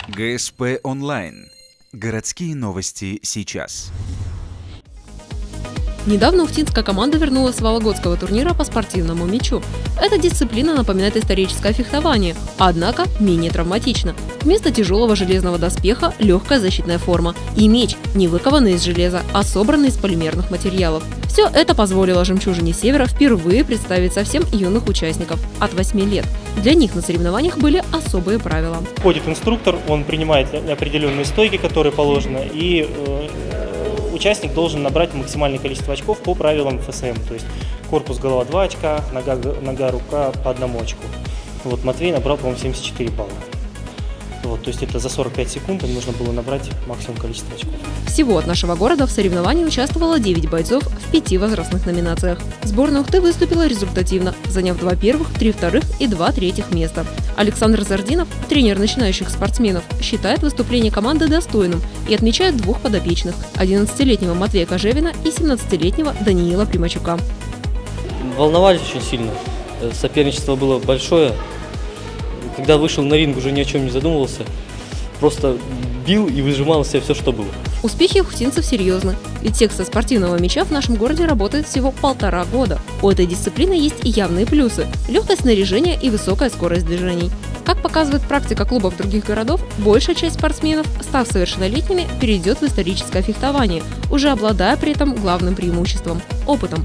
ГСП онлайн. Городские новости сейчас. Недавно уфтинская команда вернулась с вологодского турнира по спортивному мячу. Эта дисциплина напоминает историческое фехтование, однако менее травматична. Вместо тяжелого железного доспеха – легкая защитная форма. И меч не выкованный из железа, а собранный из полимерных материалов. Все это позволило «Жемчужине Севера» впервые представить совсем юных участников – от 8 лет. Для них на соревнованиях были особые правила. Ходит инструктор, он принимает определенные стойки, которые положены, и участник должен набрать максимальное количество очков по правилам ФСМ. То есть корпус, голова 2 очка, нога, рука по 1 очку. Вот Матвей набрал, по-моему, 74 балла. Вот, то есть это за 45 секунд им нужно было набрать максимум количество очков. Всего от нашего города в соревновании участвовало 9 бойцов в 5 возрастных номинациях. Сборная Ухты выступила результативно, заняв 2 первых, 3 вторых и 2 третьих места. Александр Зардинов, тренер начинающих спортсменов, считает выступление команды достойным и отмечает 2 подопечных – 11-летнего Матвея Кожевина и 17-летнего Даниила Примачука. Волновались очень сильно, соперничество было большое. Когда вышел на ринг, уже ни о чем не задумывался, просто бил и выжимал из себя все, что было. Успехи ухтинцев серьезны, ведь секция спортивного мяча в нашем городе работает всего 1,5 года. У этой дисциплины есть и явные плюсы – легкость снаряжения и высокая скорость движений. Как показывает практика клубов других городов, большая часть спортсменов, став совершеннолетними, перейдет в историческое фехтование, уже обладая при этом главным преимуществом – опытом.